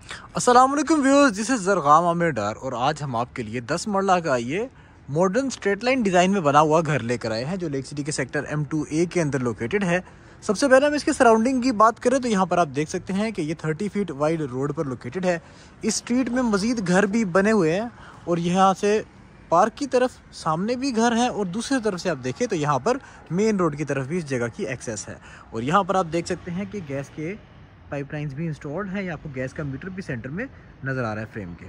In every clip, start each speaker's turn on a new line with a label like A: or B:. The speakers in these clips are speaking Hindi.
A: अस्सलाम वालेकुम व्यूअर्स, दिस इज़ ज़रग़ाम आमिर डार और आज हम आपके लिए 10 मरला का ये मॉडर्न स्ट्रेट लाइन डिज़ाइन में बना हुआ घर लेकर आए हैं जो लेक सिटी के सेक्टर M2A के अंदर लोकेटेड है। सबसे पहले हम इसके सराउंडिंग की बात करें तो यहाँ पर आप देख सकते हैं कि ये 30 फीट वाइड रोड पर लोकेटेड है। इस स्ट्रीट में मज़ीद घर भी बने हुए हैं और यहाँ से पार्क की तरफ सामने भी घर है और दूसरी तरफ से आप देखें तो यहाँ पर मेन रोड की तरफ भी इस जगह की एक्सेस है। और यहाँ पर आप देख सकते हैं कि गैस के पाइपलाइंस भी इंस्टॉल्ड हैं या आपको गैस का मीटर भी सेंटर में नज़र आ रहा है फ्रेम के।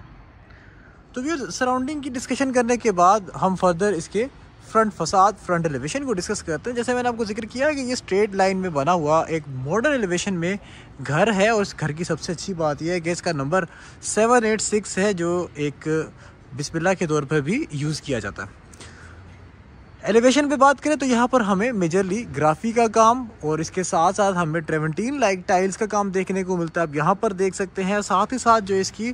A: तो ये सराउंडिंग की डिस्कशन करने के बाद हम फर्दर इसके फ्रंट एलिवेशन को डिस्कस करते हैं। जैसे मैंने आपको जिक्र किया कि ये स्ट्रेट लाइन में बना हुआ एक मॉडर्न एलिवेशन में घर है और इस घर की सबसे अच्छी बात यह है कि इसका नंबर 786 है जो एक बिस्मिल्लाह के तौर पर भी यूज़ किया जाता है। एलिवेशन पे बात करें तो यहाँ पर हमें मेजरली ग्राफी का काम और इसके साथ साथ हमें ट्रेवेंटीन लाइक टाइल्स का काम देखने को मिलता है। आप यहाँ पर देख सकते हैं, साथ ही साथ जो इसकी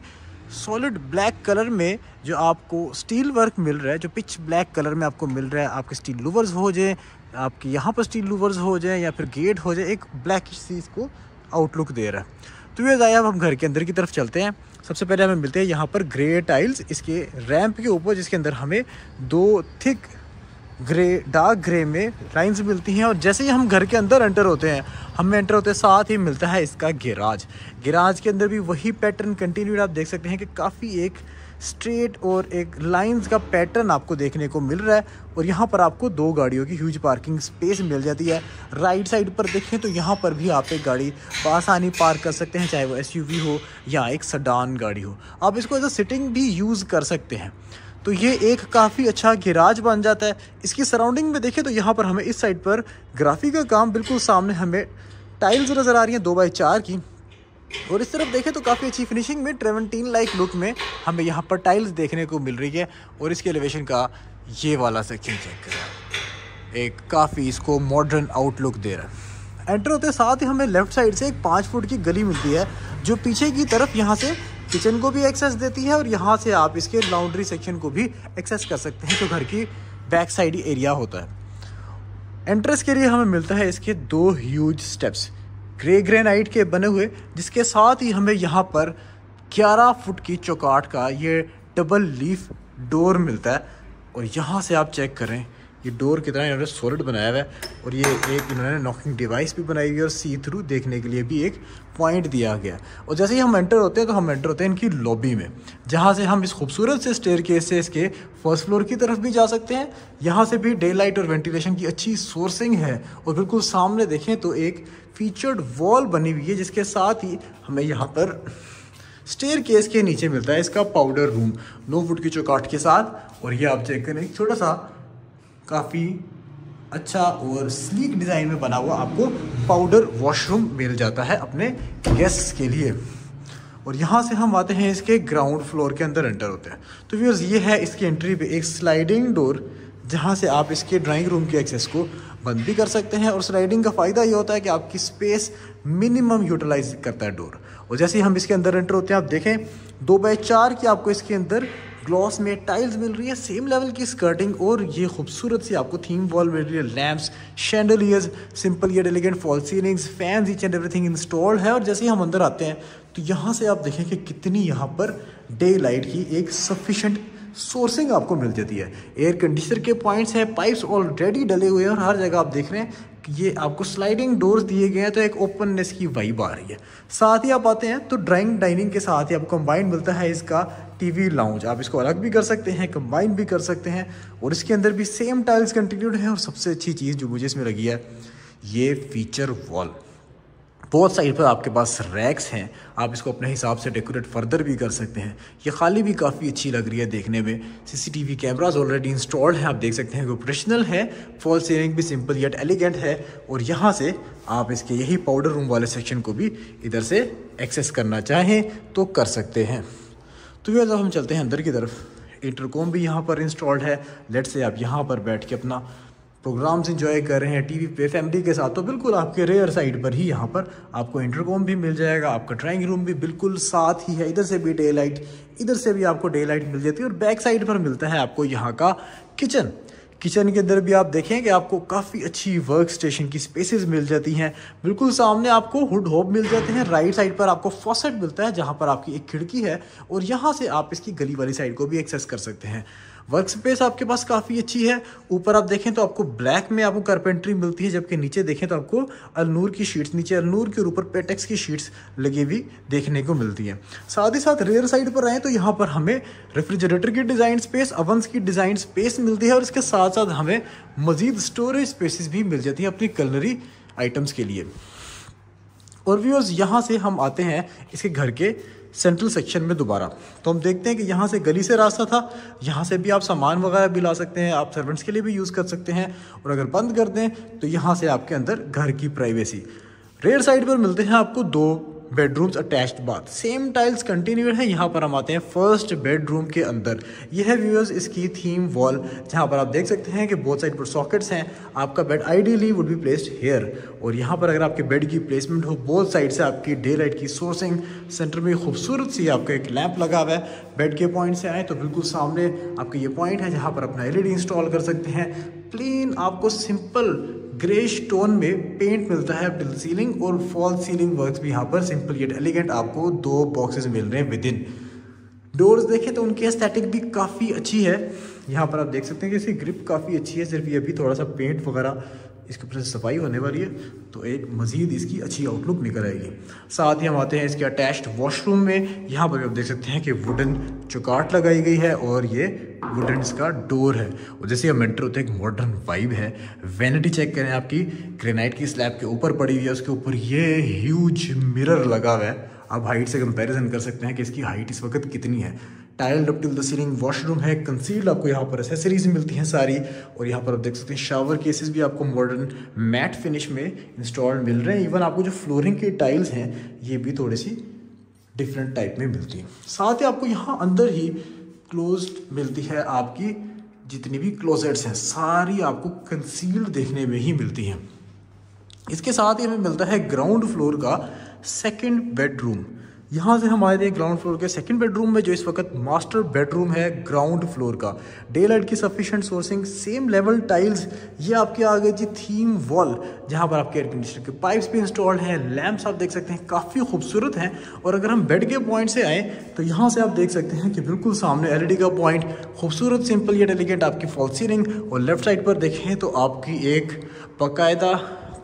A: सॉलिड ब्लैक कलर में जो आपको स्टील वर्क मिल रहा है, जो पिच ब्लैक कलर में आपको मिल रहा है, आपके स्टील लूवर्स हो जाए, आपके यहाँ पर स्टील लूवर्स हो जाए या फिर गेट हो जाए, एक ब्लैक चीज़ को आउटलुक दे रहा है। तो ये अब हम घर के अंदर की तरफ चलते हैं। सबसे पहले हमें मिलते हैं यहाँ पर ग्रे टाइल्स इसके रैंप के ऊपर, जिसके अंदर हमें दो थिक डार्क ग्रे में लाइंस मिलती हैं। और जैसे ही हम घर के अंदर एंटर होते हैं साथ ही मिलता है इसका गिराज के अंदर भी वही पैटर्न कंटिन्यूड आप देख सकते हैं कि काफ़ी एक स्ट्रेट और एक लाइंस का पैटर्न आपको देखने को मिल रहा है। और यहाँ पर आपको 2 गाड़ियों की ह्यूज पार्किंग स्पेस मिल जाती है। राइट साइड पर देखें तो यहाँ पर भी आप एक गाड़ी बआसानी पार्क कर सकते हैं, चाहे वो SUV हो या एक सेडान गाड़ी हो। आप इसको एज अ सिटिंग भी यूज़ कर सकते हैं। तो ये एक काफ़ी अच्छा गैराज बन जाता है। इसकी सराउंडिंग में देखें तो यहाँ पर हमें इस साइड पर ग्राफी का काम, बिल्कुल सामने हमें टाइल्स नज़र आ रही हैं 2x4 की, और इस तरफ देखें तो काफ़ी अच्छी फिनिशिंग में ट्रेवेंटीन लाइक लुक में हमें यहाँ पर टाइल्स देखने को मिल रही है। और इसके एलिवेशन का ये वाला सेक्शन चेक करें, एक काफ़ी इसको मॉडर्न आउटलुक दे रहा है। एंटर होते साथ ही हमें लेफ़्ट साइड से एक 5 फुट की गली मिलती है जो पीछे की तरफ यहाँ से किचन को भी एक्सेस देती है और यहाँ से आप इसके लॉन्ड्री सेक्शन को भी एक्सेस कर सकते हैं जो घर की बैक साइड एरिया होता है। एंट्रेंस के लिए हमें मिलता है इसके 2 ह्यूज स्टेप्स ग्रे ग्रेनाइट के बने हुए, जिसके साथ ही हमें यहाँ पर 11 फुट की चौकाट का ये डबल लीफ डोर मिलता है। और यहाँ से आप चेक करें ये डोर कितना इन्होंने सॉलिड बनाया हुआ है और ये एक इन्होंने नॉकिंग डिवाइस भी बनाई हुई है और सी थ्रू देखने के लिए भी एक पॉइंट दिया गया। और जैसे ही हम एंटर होते हैं तो हम एंटर होते हैं इनकी लॉबी में, जहाँ से हम इस खूबसूरत से स्टेयरकेस से इसके फर्स्ट फ्लोर की तरफ भी जा सकते हैं। यहाँ से भी डे लाइट और वेंटिलेशन की अच्छी सोर्सिंग है। और बिल्कुल सामने देखें तो एक फीचर्ड वॉल बनी हुई है, जिसके साथ ही हमें यहाँ पर स्टेयरकेस के नीचे मिलता है इसका पाउडर रूम 9 फुट की चौकाट के साथ। और ये आप चेक करें एक छोटा सा काफ़ी अच्छा और स्लीक डिज़ाइन में बना हुआ आपको पाउडर वॉशरूम मिल जाता है अपने गेस्ट्स के लिए। और यहाँ से हम आते हैं इसके ग्राउंड फ्लोर के अंदर एंटर होते हैं। तो व्यूअर्स ये है इसकी एंट्री पे एक स्लाइडिंग डोर, जहाँ से आप इसके ड्राइंग रूम के एक्सेस को बंद भी कर सकते हैं। और स्लाइडिंग का फ़ायदा ये होता है कि आपकी स्पेस मिनिमम यूटिलाइज करता है डोर। और जैसे ही हम इसके अंदर एंटर होते हैं आप देखें 2x4 की आपको इसके अंदर ग्लॉस में टाइल्स मिल रही है, सेम लेवल की स्कर्टिंग और ये खूबसूरत सी आपको थीम वॉल मिल रही है। Lamps, chandeliers, simple yet elegant fall ceilings, fans, each and everything installed है। और जैसे ही हम अंदर आते हैं तो यहाँ से आप देखें कि कितनी यहाँ पर डे लाइट की एक सफिशेंट सोर्सिंग आपको मिल जाती है। एयर कंडीशनर के पॉइंट्स हैं, पाइप्स ऑलरेडी डले हुए हैं और हर जगह आप देख रहे हैं कि ये आपको स्लाइडिंग डोर्स दिए गए हैं, तो एक ओपननेस की वाइब आ रही है। साथ ही आप आते हैं तो ड्राइंग डाइनिंग के साथ ही आपको कंबाइन मिलता है इसका TV लाउंज। आप इसको अलग भी कर सकते हैं, कंबाइन भी कर सकते हैं। और इसके अंदर भी सेम टाइल्स कंटिन्यूड है। और सबसे अच्छी चीज़ जो मुझे इसमें लगी है ये फीचर वॉल। बहुत साइड पर आपके पास रैक्स हैं, आप इसको अपने हिसाब से डेकोरेट फर्दर भी कर सकते हैं। ये खाली भी काफ़ी अच्छी लग रही है देखने में। CCTV कैमरास ऑलरेडी इंस्टॉल्ड हैं, आप देख सकते हैं कि प्रोफेशनल है। फॉल सीलिंग भी सिंपल येट एलिगेंट है। और यहाँ से आप इसके यही पाउडर रूम वाले सेक्शन को भी इधर से एक्सेस करना चाहें तो कर सकते हैं। तो ये जब हम चलते हैं अंदर की तरफ, इंटरकॉम भी यहाँ पर इंस्टॉल्ड है। लेट से आप यहाँ पर बैठ के अपना प्रोग्राम्स एंजॉय कर रहे हैं TV पे फैमिली के साथ, तो बिल्कुल आपके रेयर साइड पर ही यहाँ पर आपको इंटरकॉम भी मिल जाएगा। आपका ड्राइंग रूम भी बिल्कुल साथ ही है, इधर से भी डे लाइट, इधर से भी आपको डे लाइट मिल जाती है। और बैक साइड पर मिलता है आपको यहाँ का किचन। किचन के अंदर भी आप देखें कि आपको काफ़ी अच्छी वर्क स्टेशन की स्पेसेस मिल जाती हैं। बिल्कुल सामने आपको हुड होब मिल जाते हैं। राइट साइड पर आपको फॉसेट मिलता है जहां पर आपकी एक खिड़की है और यहां से आप इसकी गली वाली साइड को भी एक्सेस कर सकते हैं। वर्क स्पेस आपके पास काफ़ी अच्छी है। ऊपर आप देखें तो आपको ब्लैक में आपको कारपेंट्री मिलती है, जबकि नीचे देखें तो आपको अलनूर की शीट्स, नीचे अलनूर के ऊपर पेटेक्स की शीट्स लगी हुई देखने को मिलती हैं। साथ ही साथ रेयर साइड पर आए तो यहाँ पर हमें रेफ्रिजरेटर की डिज़ाइन स्पेस, ओवंस की डिज़ाइन स्पेस मिलती है और इसके साथ साथ हमें मज़ीद स्टोरेज स्पेसिस भी मिल जाती हैं अपनी कुलिनरी आइटम्स के लिए। और व्यूअर्स यहाँ से हम आते हैं इसके घर के सेंट्रल सेक्शन में दोबारा, तो हम देखते हैं कि यहाँ से गली से रास्ता था, यहाँ से भी आप सामान वगैरह भी ला सकते हैं, आप सर्वेंट्स के लिए भी यूज़ कर सकते हैं। और अगर बंद कर दें तो यहाँ से आपके अंदर घर की प्राइवेसी। रेयर साइड पर मिलते हैं आपको 2 bedrooms attached bath, same tiles continued है। यहाँ पर हम आते हैं फर्स्ट बेडरूम के अंदर। यह है व्यूअर्स इसकी थीम वॉल, जहाँ पर आप देख सकते हैं कि बोथ साइड पर सॉकेट्स हैं। आपका bed ideally would be placed here. और यहाँ पर अगर आपके बेड की प्लेसमेंट हो, बोथ साइड से आपकी डे लाइट की सोर्सिंग, सेंटर में खूबसूरत सी आपका एक लैंप लगा हुआ है। बेड के पॉइंट से आए तो बिल्कुल सामने आपका ये पॉइंट है जहाँ पर अपना LED इंस्टॉल कर सकते हैं। प्लेन आपको सिंपल ग्रे स्टोन में पेंट मिलता है टिल सीलिंग, और फॉल सीलिंग वर्क्स भी यहाँ पर सिंपल येट एलिगेंट आपको 2 बॉक्सेस मिल रहे हैं विद इन। डोर्स देखें तो उनकी एस्थेटिक भी काफ़ी अच्छी है। यहाँ पर आप देख सकते हैं कि इसकी ग्रिप काफ़ी अच्छी है, सिर्फ ये भी थोड़ा सा पेंट वगैरह इसके ऊपर से सफाई होने वाली है तो एक मज़ीद इसकी अच्छी आउटलुक निकल आएगी। साथ ही हम आते हैं इसके अटैच्ड वॉशरूम में। यहाँ पर आप देख सकते हैं कि वुडन चौकाट लगाई गई है और ये वुडन इसका डोर है। और जैसे हम एंटर होते हैं एक मॉडर्न वाइब है। वैनिटी चेक करें, आपकी ग्रेनाइट की स्लैब के ऊपर पड़ी हुई है, उसके ऊपर ये ह्यूज मिरर लगा हुआ है। आप हाइट से कंपैरिजन कर सकते हैं कि इसकी हाइट इस वक्त कितनी है। Tiled up till the ceiling washroom है, कंसील्ड आपको यहाँ पर एसेसरीज मिलती हैं सारी। और यहाँ पर आप देख सकते हैं शावर केसेस भी आपको मॉडर्न मैट फिनिश में इंस्टॉल्ड मिल रहे हैं। इवन आपको जो फ्लोरिंग की टाइल्स हैं ये भी थोड़ी सी डिफरेंट टाइप में मिलती हैं। साथ ही आपको यहाँ अंदर ही क्लोज्ड मिलती है, आपकी जितनी भी क्लोजेट्स हैं सारी आपको कंसील्ड देखने में ही मिलती हैं। इसके साथ ही हमें मिलता है ग्राउंड फ्लोर का सेकंड बेडरूम। यहाँ से हम आए थे ग्राउंड फ्लोर के सेकंड बेडरूम में, जो इस वक्त मास्टर बेडरूम है ग्राउंड फ्लोर का। डे लाइट की sufficient sourcing, same level tiles, ये आपके आ गई जी थीम वॉल, जहाँ पर आपके एयर कंडीशनर के पाइप्स भी इंस्टॉल्ड हैं। लैंप्स आप देख सकते हैं काफ़ी खूबसूरत हैं। और अगर हम बेड के पॉइंट से आएँ तो यहाँ से आप देख सकते हैं कि बिल्कुल सामने LED का पॉइंट, खूबसूरत सिंपल येट एलिगेंट आपकी फॉल सीलिंग। और लेफ्ट साइड पर देखें तो आपकी एक बाकायदा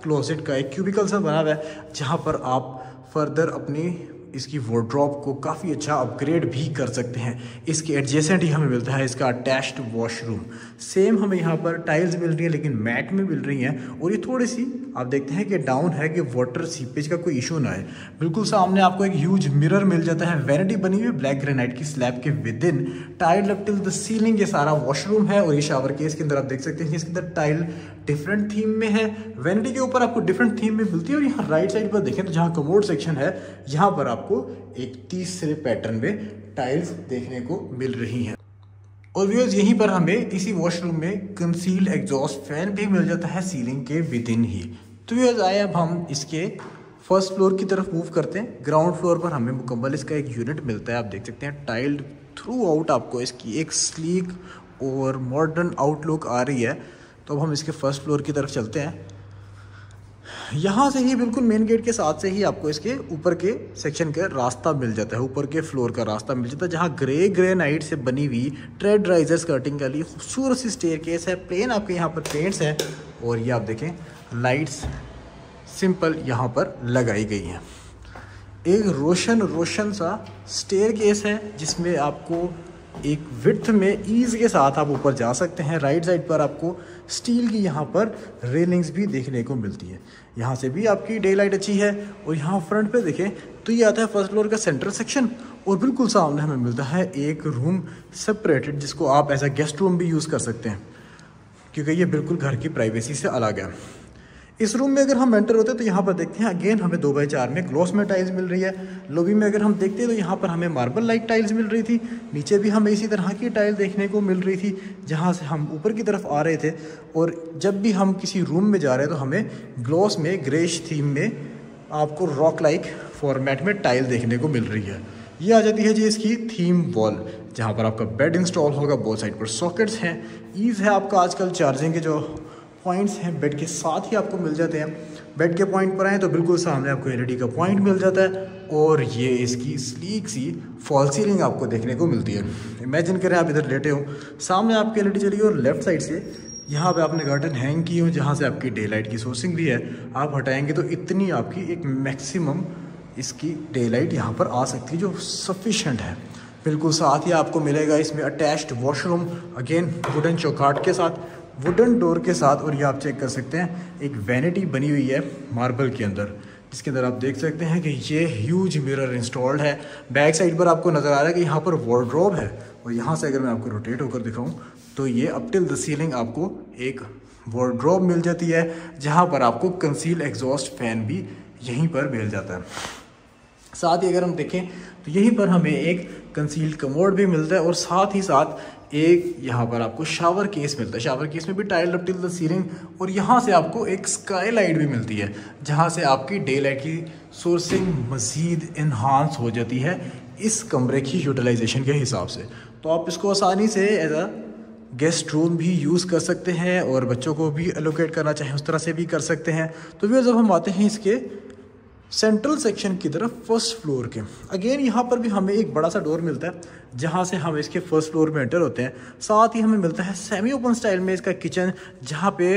A: क्लोजेट का एक क्यूबिकल सा बना हुआ है, जहाँ पर आप फर्दर अपनी इसकी वार्डरोब को काफ़ी अच्छा अपग्रेड भी कर सकते हैं। इसके एडजेसेंट ही हमें मिलता है इसका अटैच्ड वॉशरूम। सेम हमें यहाँ पर टाइल्स मिल रही है लेकिन मैट में मिल रही हैं। और ये थोड़ी सी आप देखते हैं कि डाउन है कि वाटर सीपेज का कोई इशू ना है। बिल्कुल सामने आपको एक ह्यूज मिरर मिल जाता है। वैनिटी बनी हुई ब्लैक ग्रेनाइट की स्लैब के with in. Tile up till the ceiling ये सारा वॉशरूम है। और ये शावर केस के अंदर आप देख सकते हैं कि इसके अंदर टाइल डिफरेंट थीम में है। वैनिटी के ऊपर आपको डिफरेंट थीम में मिलती है। और यहाँ राइट साइड पर देखें तो जहाँ कमोड सेक्शन है, यहाँ पर आपको एक तीसरे पैटर्न में टाइल्स देखने को मिल रही हैं। और व्यूअर्स यहीं पर हमें इसी वॉशरूम में कंसील्ड एग्जॉस्ट फैन भी मिल जाता है सीलिंग के विद इन ही। तो व्यूअर्स आए अब हम इसके फर्स्ट फ्लोर की तरफ मूव करते हैं। ग्राउंड फ्लोर पर हमें मुकम्मल इसका एक यूनिट मिलता है। आप देख सकते हैं टाइल्ड थ्रू आउट आपको इसकी एक स्लीक और मॉडर्न आउटलुक आ रही है। तो अब हम इसके फर्स्ट फ्लोर की तरफ चलते हैं। यहाँ से ही बिल्कुल मेन गेट के साथ से ही आपको इसके ऊपर के सेक्शन का रास्ता मिल जाता है, ऊपर के फ्लोर का रास्ता मिल जाता है, जहाँ ग्रे नाइट से बनी हुई ट्रेड राइजर स्कर्टिंग के लिए खूबसूरत सी स्टेयरकेस है। प्लेन आपके यहाँ पर पेंट्स हैं और ये आप देखें लाइट्स सिंपल यहाँ पर लगाई गई हैं। एक रोशन सा स्टेयरकेस है जिसमें आपको एक विड्थ में ईज के साथ आप ऊपर जा सकते हैं। राइट साइड पर आपको स्टील की यहाँ पर रेलिंग्स भी देखने को मिलती है। यहाँ से भी आपकी डे लाइट अच्छी है। और यहाँ फ्रंट पे देखें तो ये आता है फर्स्ट फ्लोर का सेंट्रल सेक्शन। और बिल्कुल सामने हमें मिलता है एक रूम सेपरेटेड, जिसको आप एज अ गेस्ट रूम भी यूज़ कर सकते हैं, क्योंकि ये बिल्कुल घर की प्राइवेसी से अलग है। इस रूम में अगर हम एंटर होते हैं तो यहाँ पर देखते हैं अगेन हमें 2x4 में ग्लॉस में टाइल्स मिल रही है। लॉबी में अगर हम देखते हैं तो यहाँ पर हमें मार्बल लाइक टाइल्स मिल रही थी। नीचे भी हमें इसी तरह की टाइल देखने को मिल रही थी जहाँ से हम ऊपर की तरफ आ रहे थे। और जब भी हम किसी रूम में जा रहे हैं तो हमें ग्लॉस में ग्रेश थीम में आपको रॉक लाइक फॉर्मेट में टाइल देखने को मिल रही है। ये आ जाती है जी इसकी थीम वॉल, जहाँ पर आपका बेड इंस्टॉल होगा, बोथ साइड पर सॉकेट्स हैं। ईज़ है आपका, आजकल चार्जिंग के जो पॉइंट्स हैं बेड के साथ ही आपको मिल जाते हैं। बेड के पॉइंट पर आए तो बिल्कुल सामने आपको एलईडी का पॉइंट मिल जाता है और ये इसकी स्लीक सी फॉल सीलिंग आपको देखने को मिलती है। इमेजिन करें आप इधर लेटे हो, सामने आपकी एलईडी चली और लेफ्ट साइड से यहाँ पे आपने कर्टन हैंग की हो जहाँ से आपकी डे लाइट की सोर्सिंग भी है। आप हटाएंगे तो इतनी आपकी एक मैक्सिमम इसकी डे लाइट यहाँ पर आ सकती है जो सफिशेंट है। बिल्कुल साथ ही आपको मिलेगा इसमें अटैच्ड वॉशरूम, अगेन वुडन चौकाट के साथ, वुडन डोर के साथ। और ये आप चेक कर सकते हैं एक वैनिटी बनी हुई है मार्बल के अंदर, जिसके अंदर आप देख सकते हैं कि ये ह्यूज मिरर इंस्टॉल्ड है। बैक साइड पर आपको नज़र आ रहा है कि यहाँ पर वार्डरोब है और यहाँ से अगर मैं आपको रोटेट होकर दिखाऊँ तो ये अप टिल द सीलिंग आपको एक वार्डरोब मिल जाती है, जहाँ पर आपको कंसील एग्जॉस्ट फैन भी यहीं पर मिल जाता है। साथ ही अगर हम देखें तो यहीं पर हमें एक कंसील्ड कमोड भी मिलता है और साथ ही साथ एक यहाँ पर आपको शावर केस मिलता है। शावर केस में भी tile up till the ceiling और यहाँ से आपको एक स्काई लाइट भी मिलती है, जहाँ से आपकी डे लाइट की सोर्सिंग मज़ीद इन्हांस हो जाती है इस कमरे की यूटिलाइजेशन के हिसाब से। तो आप इसको आसानी से एज अ गेस्ट रूम भी यूज़ कर सकते हैं और बच्चों को भी एलोकेट करना चाहें उस तरह से भी कर सकते हैं। तो भी जब हम आते हैं इसके सेंट्रल सेक्शन की तरफ फर्स्ट फ्लोर के, अगेन यहाँ पर भी हमें एक बड़ा सा डोर मिलता है जहाँ से हम इसके फर्स्ट फ्लोर में एंटर होते हैं। साथ ही हमें मिलता है सेमी ओपन स्टाइल में इसका किचन, जहाँ पे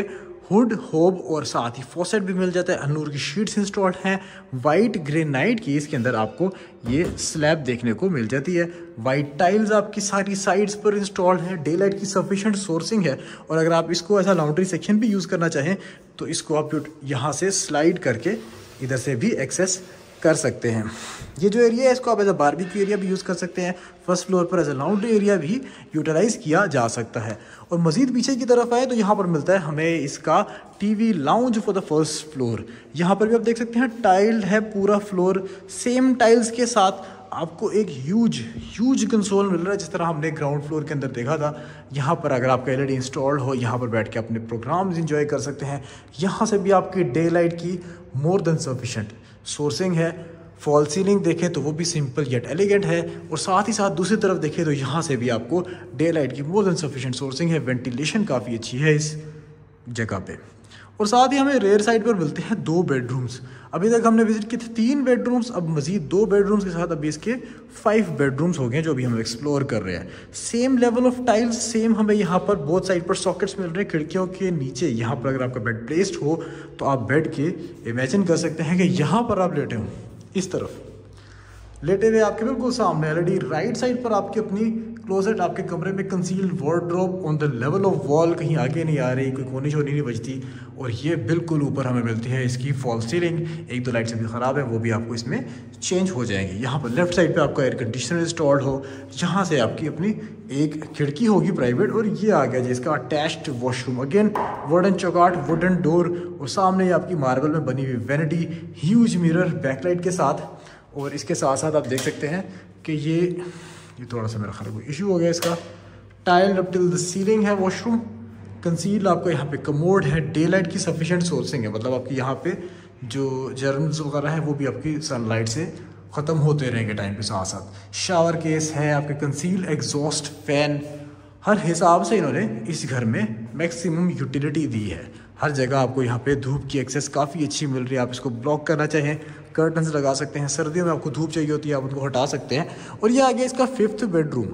A: हुड, होब और साथ ही फॉसेट भी मिल जाता है। अनूर की शीट्स इंस्टॉल्ड हैं, वाइट ग्रेनाइट की इसके अंदर आपको ये स्लैब देखने को मिल जाती है। वाइट टाइल्स आपकी सारी साइड्स पर इंस्टॉल्ड है। डे लाइट की सफिशेंट सोर्सिंग है और अगर आप इसको ऐसा लॉन्ड्री सेक्शन भी यूज़ करना चाहें तो इसको आप यहाँ से स्लाइड करके इधर से भी एक्सेस कर सकते हैं। ये जो एरिया है इसको आप एज अ बारबेक्यू एरिया भी यूज़ कर सकते हैं। फर्स्ट फ्लोर पर एज अ लॉन्ड्री एरिया भी यूटिलाइज़ किया जा सकता है। और मज़ीद पीछे की तरफ आए तो यहाँ पर मिलता है हमें इसका TV lounge for the first floor. यहाँ पर भी आप देख सकते हैं टाइल्ड है पूरा फ्लोर, सेम टाइल्स के साथ आपको एक ह्यूज कंसोल मिल रहा है जिस तरह हमने ग्राउंड फ्लोर के अंदर देखा था। यहाँ पर अगर आपका एलईडी इंस्टॉल्ड हो, यहाँ पर बैठ के अपने प्रोग्राम्स एंजॉय कर सकते हैं। यहाँ से भी आपकी डे लाइट की मोर देन सफिशेंट सोर्सिंग है। फॉल सीलिंग देखें तो वो भी सिंपल येट एलिगेंट है और साथ ही साथ दूसरी तरफ देखें तो यहाँ से भी आपको डे लाइट की मोर देन सफिशेंट सोर्सिंग है। वेंटिलेशन काफ़ी अच्छी है इस जगह पे। और साथ ही हमें रेयर साइड पर मिलते हैं 2 बेडरूम्स। अभी तक हमने विजिट किए थे 3 बेडरूम्स, अब मजीद 2 बेडरूम्स के साथ अभी इसके 5 बेडरूम्स हो गए जो अभी हम एक्सप्लोर कर रहे हैं। Same level of tiles, same हमें यहाँ पर बोथ साइड पर सॉकेट्स मिल रहे हैं। खिड़कियों के नीचे यहाँ पर अगर आपका बेड प्लेस्ड हो तो आप बेड के इमेजिन कर सकते हैं कि यहाँ पर आप लेटे हो, इस तरफ लेटे हुए आपके बिल्कुल सामने एलईडी, राइट साइड पर आपकी अपनी क्लोजेट, आपके कमरे में concealed wardrobe on the level of wall, कहीं आगे नहीं आ रही, कोई कोनी शोनी नहीं बजती। और ये बिल्कुल ऊपर हमें मिलती है इसकी फॉल सीलिंग। 1-2 लाइट्स भी ख़राब है, वो भी आपको इसमें चेंज हो जाएंगी। यहाँ पर लेफ्ट साइड पे आपका एयर कंडीशनर इंस्टॉल्ड हो, जहाँ से आपकी अपनी एक खिड़की होगी प्राइवेट। और ये आ गया जिसका अटैच्ड वॉशरूम, अगेन वुडन चौकाट, वुडन डोर और सामने आपकी मार्बल में बनी हुई वैनिटी, ह्यूज मिरर बैकलाइट के साथ। और इसके साथ साथ आप देख सकते हैं कि ये थोड़ा सा मेरा ख्याल कोई इशू हो गया इसका, tile up till the ceiling है वॉशरूम, कंसील आपको यहाँ पे कमोड है, डे लाइट की सफिशेंट सोर्सिंग है, मतलब आपकी यहाँ पे जो जर्म्स वगैरह है वो भी आपकी सनलाइट से ख़त्म होते रहेंगे टाइम के साथ साथ। शावर केस है, आपके कंसील एग्जॉस्ट फैन, हर हिसाब से इन्होंने इस घर में मैक्सिमम यूटिलिटी दी है। हर जगह आपको यहाँ पे धूप की एक्सेस काफ़ी अच्छी मिल रही है। आप इसको ब्लॉक करना चाहें कर्टन्स लगा सकते हैं, सर्दियों में आपको धूप चाहिए होती है आप उनको हटा सकते हैं। और ये आ गया इसका 5th बेडरूम।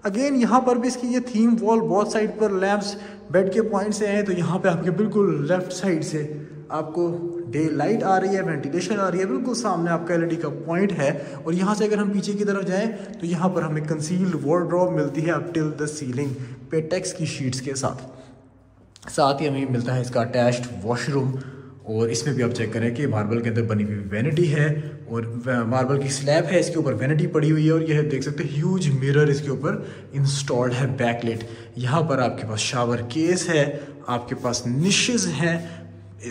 A: अगेन यहाँ पर भी इसकी ये थीम वॉल, बोथ साइड पर लैंप्स बेड के पॉइंट से हैं। तो यहाँ पे आपके बिल्कुल लेफ्ट साइड से आपको डे लाइट आ रही है, वेंटिलेशन आ रही है, बिल्कुल सामने आपका एलईडी का पॉइंट है। और यहाँ से अगर हम पीछे की तरफ जाएं तो यहाँ पर हमें कंसील्ड वार्डरोब मिलती है अप टिल द सीलिंग पेटेक्स की शीट्स के साथ। साथ ही हमें मिलता है इसका अटैच्ड वॉशरूम। और इसमें भी आप चेक करें कि मार्बल के अंदर बनी हुई वैनिटी है और मार्बल की स्लैब है, इसके ऊपर वैनिटी पड़ी हुई है। और यह देख सकते हैं ह्यूज मिरर इसके ऊपर इंस्टॉल्ड है, बैकलाइट। यहाँ पर आपके पास शावर केस है, आपके पास निशेज हैं,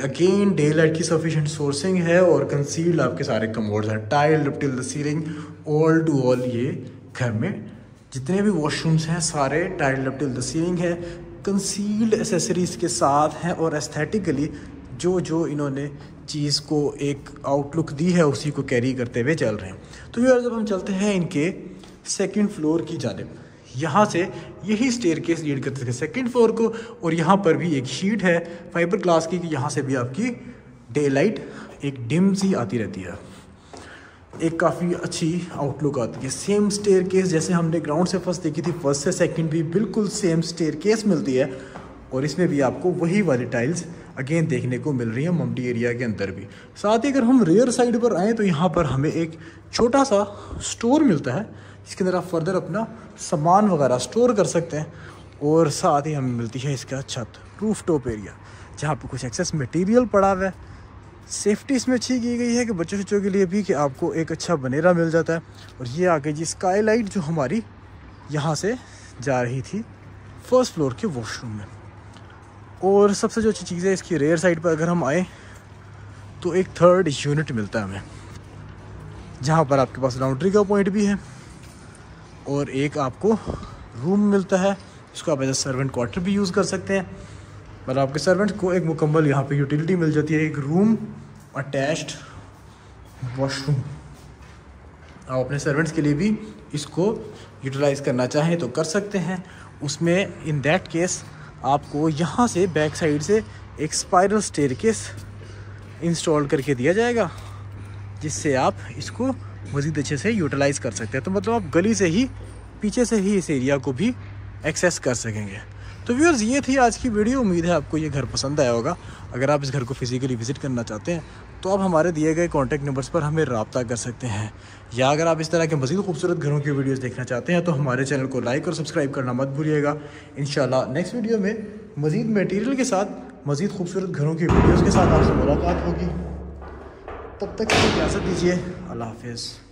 A: अगेन डे लाइट की सफिशिएंट सोर्सिंग है और कंसील्ड आपके सारे कमोड्स हैं, tile up till the ceiling all to all. ये घर में जितने भी वॉशरूम्स हैं सारे tile up till the ceiling है, कंसील्ड एसेसरीज के साथ हैं और एस्थेटिकली जो जो इन्होंने चीज़ को एक आउटलुक दी है उसी को कैरी करते हुए चल रहे हैं। तो व्यूअर्स जब हम चलते हैं इनके सेकंड फ्लोर की जानिब, यहाँ से यही स्टेयरकेस लीड करते थे सेकंड फ्लोर को, और यहाँ पर भी एक शीट है फाइबर ग्लास की कि यहाँ से भी आपकी डे लाइट एक डिम सी आती रहती है, एक काफ़ी अच्छी आउटलुक आती है। सेम स्टेयरकेस जैसे हमने ग्राउंड से फर्स्ट देखी थी, फर्स्ट से सेकंड भी बिल्कुल सेम स्टेयरकेस मिलती है, और इसमें भी आपको वही वाली टाइल्स अगेन देखने को मिल रही है मम्टी एरिया के अंदर भी। साथ ही अगर हम रेयर साइड पर आएँ तो यहाँ पर हमें एक छोटा सा स्टोर मिलता है जिसके अंदर आप फर्दर अपना सामान वगैरह स्टोर कर सकते हैं, और साथ ही हमें मिलती है इसका छत, रूफ टॉप एरिया, जहाँ पर कुछ एक्सेस मटेरियल पड़ा हुआ है। सेफ्टी इसमें अच्छी की गई है कि बच्चों के लिए भी कि आपको एक अच्छा बनेरा मिल जाता है। और ये आगे जी स्काई लाइट जो हमारी यहाँ से जा रही थी फर्स्ट फ्लोर के वॉशरूम में। और सबसे जो अच्छी चीज़ है इसकी रेयर साइड पर अगर हम आए तो एक थर्ड यूनिट मिलता है हमें, जहाँ पर आपके पास लॉन्ड्री का पॉइंट भी है, और एक आपको रूम मिलता है जिसको आप एज ए सर्वेंट क्वार्टर भी यूज़ कर सकते हैं। मतलब आपके सर्वेंट को एक मुकम्मल यहाँ पे यूटिलिटी मिल जाती है, एक रूम अटैच्ड वॉशरूम। आप अपने सर्वेंट्स के लिए भी इसको यूटिलाइज़ करना चाहें तो कर सकते हैं। उसमें इन दैट केस आपको यहाँ से बैक साइड से एक स्पाइरल स्टेयरकेस इंस्टॉल करके दिया जाएगा, जिससे आप इसको मज़ीद अच्छे से यूटिलाइज़ कर सकते हैं। तो मतलब आप गली से ही पीछे से ही इस एरिया को भी एक्सेस कर सकेंगे। तो व्यूअर्स ये थी आज की वीडियो। उम्मीद है आपको ये घर पसंद आया होगा। अगर आप इस घर को फिजिकली विजिट करना चाहते हैं तो आप हमारे दिए गए कॉन्टैक्ट नंबर्स पर हमें रब्ता कर सकते हैं, या अगर आप इस तरह के मज़ीद खूबसूरत घरों की वीडियोस देखना चाहते हैं तो हमारे चैनल को लाइक और सब्सक्राइब करना मत भूलिएगा। इंशाल्लाह नेक्स्ट वीडियो में मज़ीद मटेरियल के साथ, मज़ीद खूबसूरत घरों की वीडियोज़ के साथ आपसे मुलाकात होगी। तब तक इजाज़त दीजिए। अल्लाह हाफिज़।